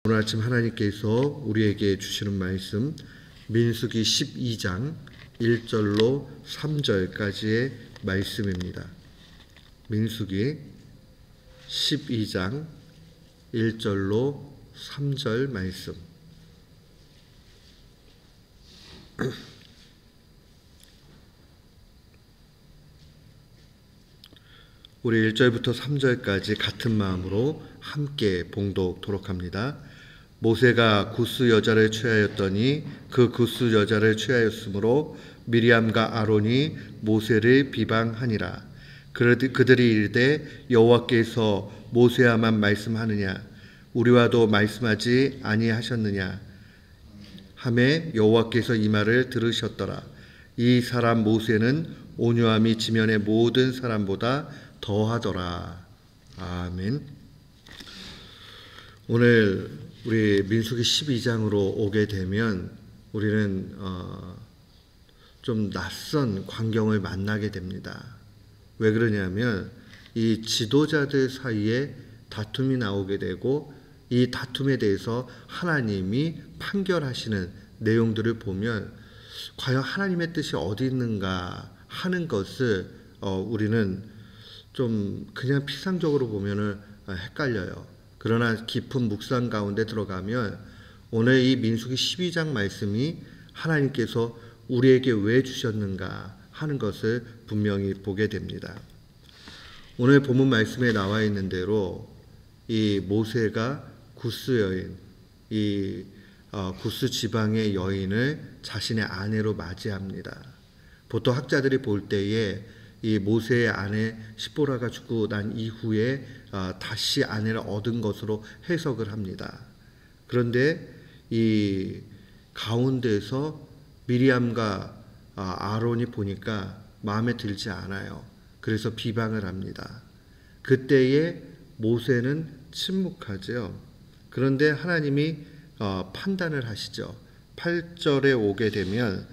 오늘 아침 하나님께서 우리에게 주시는 말씀 민수기 12장 1절로 3절까지의 말씀입니다. 민수기 12장 1절로 3절 말씀. 우리 1절부터 3절까지 같은 마음으로 함께 봉독토록 합니다. 모세가 구스 여자를 취하였더니 그 구스 여자를 취하였으므로 미리암과 아론이 모세를 비방하니라. 그들이 이르되 여호와께서 모세와만 말씀하느냐 우리와도 말씀하지 아니하셨느냐 하매 여호와께서 이 말을 들으셨더라. 이 사람 모세는 온유함이 지면의 모든 사람보다 더하더라. 아멘. 오늘 우리 민수기 12장으로 오게 되면 우리는 좀 낯선 광경을 만나게 됩니다. 왜 그러냐면 이 지도자들 사이에 다툼이 나오게 되고 이 다툼에 대해서 하나님이 판결하시는 내용들을 보면 과연 하나님의 뜻이 어디 있는가 하는 것을 우리는 좀 그냥 피상적으로 보면은 헷갈려요. 그러나 깊은 묵상 가운데 들어가면 오늘 이 민수기 12장 말씀이 하나님께서 우리에게 왜 주셨는가 하는 것을 분명히 보게 됩니다. 오늘 본문 말씀에 나와 있는 대로 이 모세가 구스 여인, 이 구스 지방의 여인을 자신의 아내로 맞이합니다. 보통 학자들이 볼 때에 이 모세의 아내 시보라가 죽고 난 이후에 다시 아내를 얻은 것으로 해석을 합니다. 그런데 이 가운데서 미리암과 아론이 보니까 마음에 들지 않아요. 그래서 비방을 합니다. 그때에 모세는 침묵하죠. 그런데 하나님이 판단을 하시죠. 8절에 오게 되면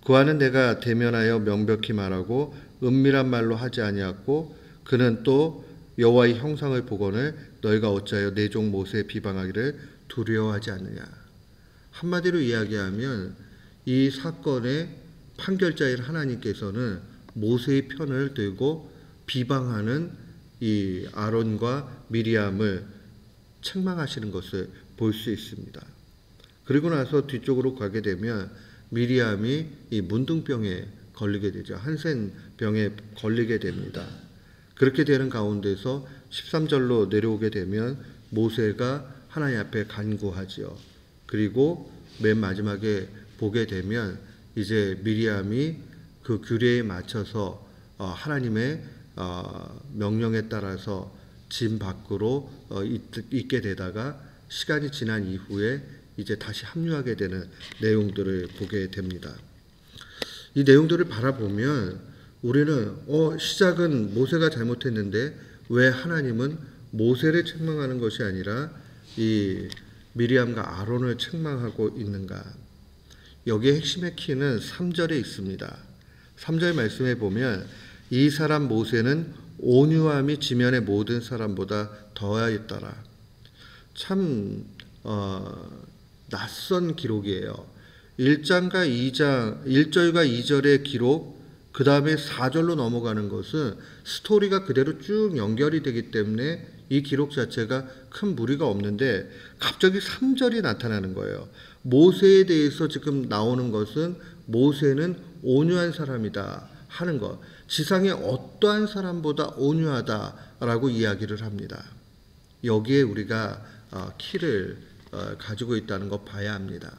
그와는 내가 대면하여 명백히 말하고 은밀한 말로 하지 아니하고 그는 또 여호와의 형상을 보거늘 너희가 어찌하여 내 종 모세의 비방하기를 두려워하지 않느냐. 한마디로 이야기하면 이 사건의 판결자인 하나님께서는 모세의 편을 들고 비방하는 이 아론과 미리암을 책망하시는 것을 볼 수 있습니다. 그리고 나서 뒤쪽으로 가게 되면 미리암이 이 문둥병에 걸리게 되죠. 한센병에 걸리게 됩니다. 그렇게 되는 가운데서 13절로 내려오게 되면 모세가 하나님 앞에 간구하지요. 그리고 맨 마지막에 보게 되면 이제 미리암이 그 규례에 맞춰서 하나님의 명령에 따라서 진 밖으로 있게 되다가 시간이 지난 이후에 이제 다시 합류하게 되는 내용들을 보게 됩니다. 이 내용들을 바라보면 우리는 시작은 모세가 잘못했는데 왜 하나님은 모세를 책망하는 것이 아니라 이 미리암과 아론을 책망하고 있는가? 여기에 핵심의 키는 3절에 있습니다. 3절 말씀에 보면 이 사람 모세는 온유함이 지면의 모든 사람보다 더하였더라. 참 낯선 기록이에요. 1절과 2절의 기록, 그 다음에 4절로 넘어가는 것은 스토리가 그대로 쭉 연결이 되기 때문에 이 기록 자체가 큰 무리가 없는데 갑자기 3절이 나타나는 거예요. 모세에 대해서 지금 나오는 것은 모세는 온유한 사람이다 하는 것. 지상의 어떠한 사람보다 온유하다라고 이야기를 합니다. 여기에 우리가 키를 가지고 있다는 것 봐야 합니다.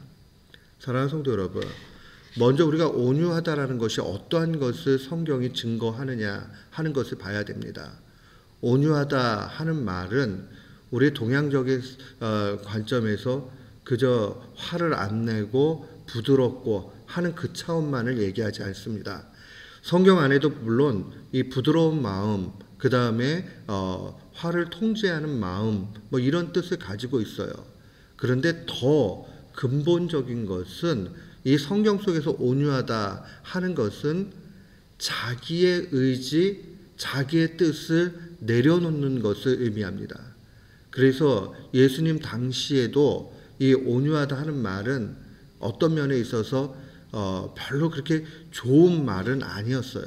사랑하는 성도 여러분, 먼저 우리가 온유하다라는 것이 어떠한 것을 성경이 증거하느냐 하는 것을 봐야 됩니다. 온유하다 하는 말은 우리 동양적인 관점에서 그저 화를 안 내고 부드럽고 하는 그 차원만을 얘기하지 않습니다. 성경 안에도 물론 이 부드러운 마음, 그 다음에 화를 통제하는 마음, 뭐 이런 뜻을 가지고 있어요. 그런데 더 근본적인 것은 이 성경 속에서 온유하다 하는 것은 자기의 의지, 자기의 뜻을 내려놓는 것을 의미합니다. 그래서 예수님 당시에도 이 온유하다 하는 말은 어떤 면에 있어서 별로 그렇게 좋은 말은 아니었어요.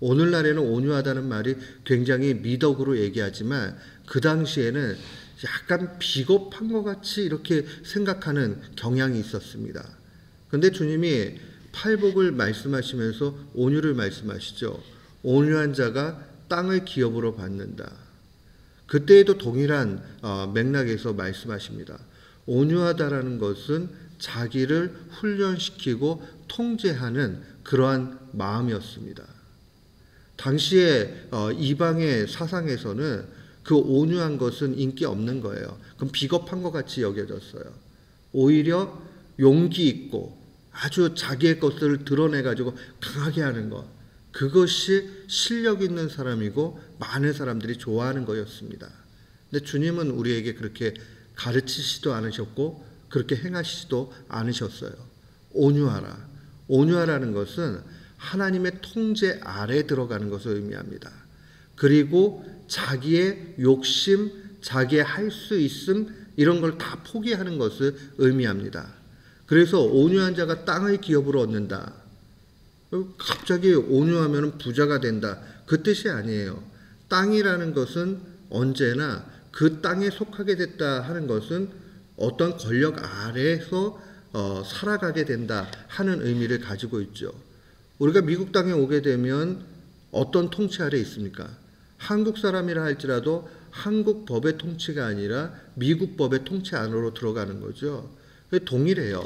오늘날에는 온유하다는 말이 굉장히 미덕으로 얘기하지만 그 당시에는 약간 비겁한 것 같이 이렇게 생각하는 경향이 있었습니다. 그런데 주님이 팔복을 말씀하시면서 온유를 말씀하시죠. 온유한 자가 땅을 기업으로 받는다. 그때에도 동일한 맥락에서 말씀하십니다. 온유하다라는 것은 자기를 훈련시키고 통제하는 그러한 마음이었습니다. 당시에 이방의 사상에서는 그 온유한 것은 인기 없는 거예요. 그럼 비겁한 것 같이 여겨졌어요. 오히려 용기 있고 아주 자기의 것을 드러내가지고 강하게 하는 것, 그것이 실력 있는 사람이고 많은 사람들이 좋아하는 거였습니다. 근데 주님은 우리에게 그렇게 가르치시도 않으셨고 그렇게 행하시지도 않으셨어요. 온유하라. 온유하라는 것은 하나님의 통제 아래 들어가는 것을 의미합니다. 그리고 자기의 욕심, 자기의 할 수 있음 이런 걸 다 포기하는 것을 의미합니다. 그래서 온유한 자가 땅의 기업으로 얻는다. 갑자기 온유하면 부자가 된다. 그 뜻이 아니에요. 땅이라는 것은 언제나 그 땅에 속하게 됐다 하는 것은 어떤 권력 아래에서 살아가게 된다 하는 의미를 가지고 있죠. 우리가 미국 땅에 오게 되면 어떤 통치 아래 있습니까? 한국 사람이라 할지라도 한국 법의 통치가 아니라 미국 법의 통치 안으로 들어가는 거죠. 동일해요.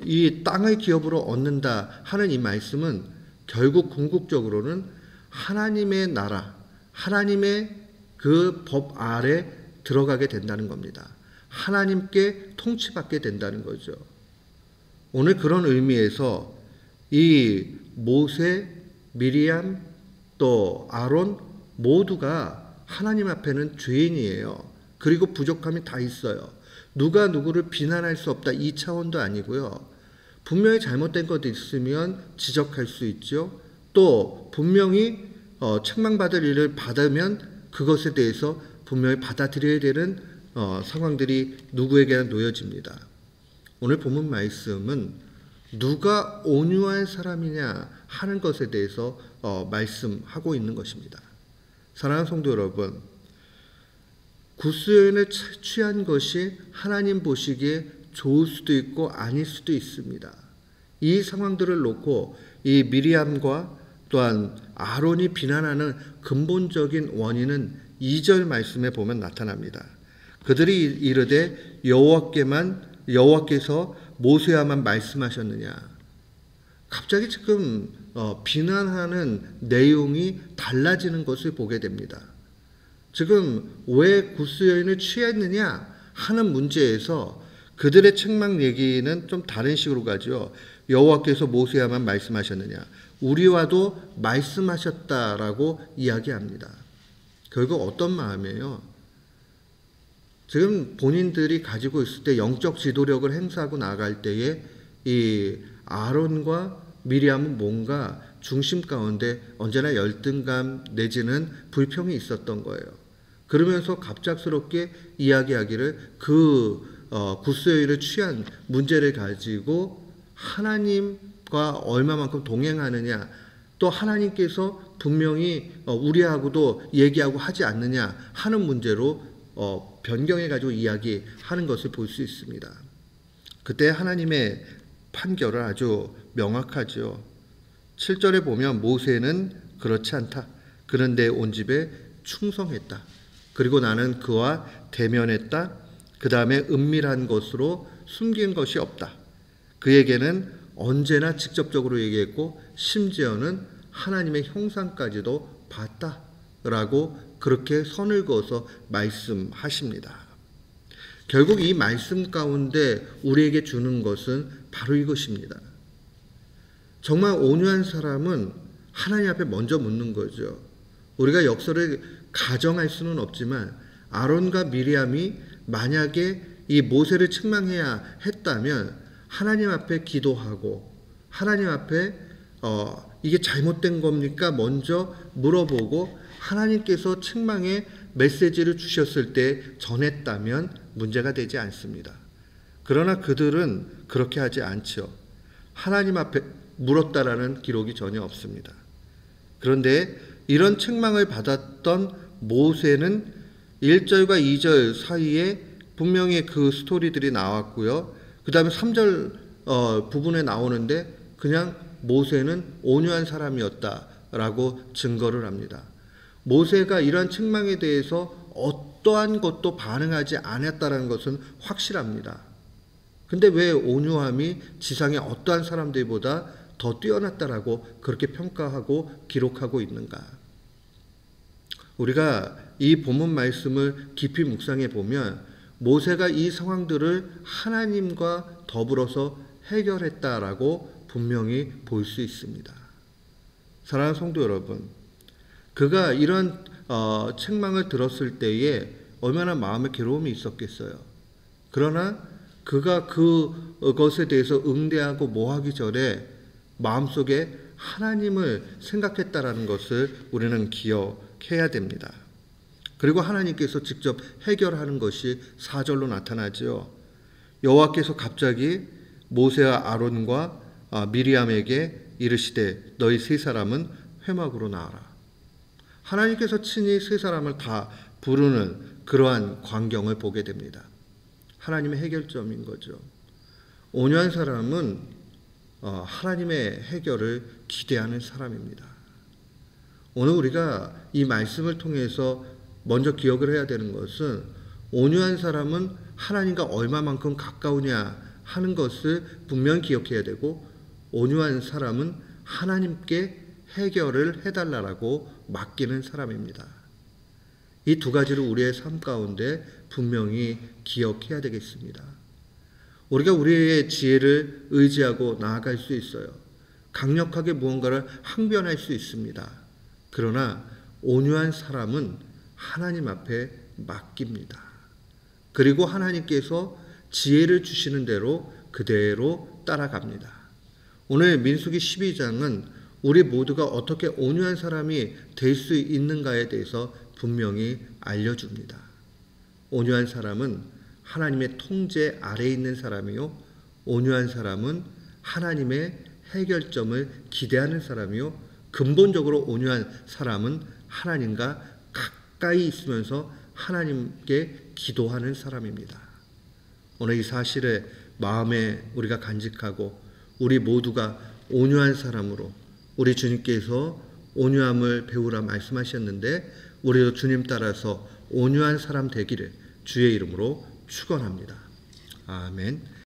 이 땅의 기업으로 얻는다 하는 이 말씀은 결국 궁극적으로는 하나님의 나라, 하나님의 그 법 아래 들어가게 된다는 겁니다. 하나님께 통치받게 된다는 거죠. 오늘 그런 의미에서 이 모세, 미리암, 또 아론 모두가 하나님 앞에는 죄인이에요. 그리고 부족함이 다 있어요. 누가 누구를 비난할 수 없다 이 차원도 아니고요. 분명히 잘못된 것도 있으면 지적할 수 있죠. 또 분명히 책망받을 일을 받으면 그것에 대해서 분명히 받아들여야 되는 상황들이 누구에게나 놓여집니다. 오늘 본문 말씀은 누가 온유한 사람이냐 하는 것에 대해서 말씀하고 있는 것입니다. 사랑하는 성도 여러분, 구스여인을 취한 것이 하나님 보시기에 좋을 수도 있고 아닐 수도 있습니다. 이 상황들을 놓고 이 미리암과 또한 아론이 비난하는 근본적인 원인은 2절 말씀에 보면 나타납니다. 그들이 이르되 여호와께서 모세와만 말씀하셨느냐. 갑자기 지금 비난하는 내용이 달라지는 것을 보게 됩니다. 지금 왜 구스 여인을 취했느냐 하는 문제에서 그들의 책망 얘기는 좀 다른 식으로 가죠. 여호와께서 모세와만 말씀하셨느냐. 우리와도 말씀하셨다라고 이야기합니다. 결국 어떤 마음이에요? 지금 본인들이 가지고 있을 때 영적 지도력을 행사하고 나갈 때에 이 아론과 미리암은 뭔가 중심 가운데 언제나 열등감 내지는 불평이 있었던 거예요. 그러면서 갑작스럽게 이야기하기를 구스 여인을 취한 문제를 가지고 하나님과 얼마만큼 동행하느냐, 또 하나님께서 분명히 우리하고도 얘기하고 하지 않느냐 하는 문제로 변경해가지고 이야기하는 것을 볼 수 있습니다. 그때 하나님의 판결은 아주 명확하죠. 7절에 보면 모세는 그렇지 않다. 그는 내 온 집에 충성했다. 그리고 나는 그와 대면했다. 그 다음에 은밀한 것으로 숨긴 것이 없다. 그에게는 언제나 직접적으로 얘기했고 심지어는 하나님의 형상까지도 봤다라고 그렇게 선을 그어서 말씀하십니다. 결국 이 말씀 가운데 우리에게 주는 것은 바로 이것입니다. 정말 온유한 사람은 하나님 앞에 먼저 묻는 거죠. 우리가 역사를 가정할 수는 없지만 아론과 미리암이 만약에 이 모세를 책망해야 했다면 하나님 앞에 기도하고 하나님 앞에 이게 잘못된 겁니까? 먼저 물어보고 하나님께서 책망의 메시지를 주셨을 때 전했다면 문제가 되지 않습니다. 그러나 그들은 그렇게 하지 않죠. 하나님 앞에 물었다라는 기록이 전혀 없습니다. 그런데 이런 책망을 받았던 모세는 1절과 2절 사이에 분명히 그 스토리들이 나왔고요. 그 다음에 3절 부분에 나오는데 그냥 모세는 온유한 사람이었다라고 증거를 합니다. 모세가 이러한 책망에 대해서 어떠한 것도 반응하지 않았다는 것은 확실합니다. 근데 왜 온유함이 지상의 어떠한 사람들보다 더 뛰어났다라고 그렇게 평가하고 기록하고 있는가? 우리가 이 본문 말씀을 깊이 묵상해 보면 모세가 이 상황들을 하나님과 더불어서 해결했다라고 분명히 볼 수 있습니다. 사랑하는 성도 여러분, 그가 이런 책망을 들었을 때에 얼마나 마음의 괴로움이 있었겠어요. 그러나 그가 그것에 대해서 응대하고 뭐하기 전에 마음속에 하나님을 생각했다라는 것을 우리는 기억해야 됩니다. 그리고 하나님께서 직접 해결하는 것이 4절로 나타나죠. 여호와께서 갑자기 모세와 아론과 미리암에게 이르시되 너희 세 사람은 회막으로 나와라. 하나님께서 친히 세 사람을 다 부르는 그러한 광경을 보게 됩니다. 하나님의 해결점인 거죠. 온유한 사람은 하나님의 해결을 기대하는 사람입니다. 오늘 우리가 이 말씀을 통해서 먼저 기억을 해야 되는 것은 온유한 사람은 하나님과 얼마만큼 가까우냐 하는 것을 분명히 기억해야 되고, 온유한 사람은 하나님께 해결을 해달라고 맡기는 사람입니다. 이 두 가지를 우리의 삶 가운데 분명히 기억해야 되겠습니다. 우리가 우리의 지혜를 의지하고 나아갈 수 있어요. 강력하게 무언가를 항변할 수 있습니다. 그러나 온유한 사람은 하나님 앞에 맡깁니다. 그리고 하나님께서 지혜를 주시는 대로 그대로 따라갑니다. 오늘 민수기 12장은 우리 모두가 어떻게 온유한 사람이 될 수 있는가에 대해서 분명히 알려줍니다. 온유한 사람은 하나님의 통제 아래에 있는 사람이요, 온유한 사람은 하나님의 해결점을 기대하는 사람이요, 근본적으로 온유한 사람은 하나님과 가까이 있으면서 하나님께 기도하는 사람입니다. 오늘 이 사실을 마음에 우리가 간직하고 우리 모두가 온유한 사람으로, 우리 주님께서 온유함을 배우라 말씀하셨는데 우리도 주님 따라서 온유한 사람 되기를 주의 이름으로 축원합니다. 아멘.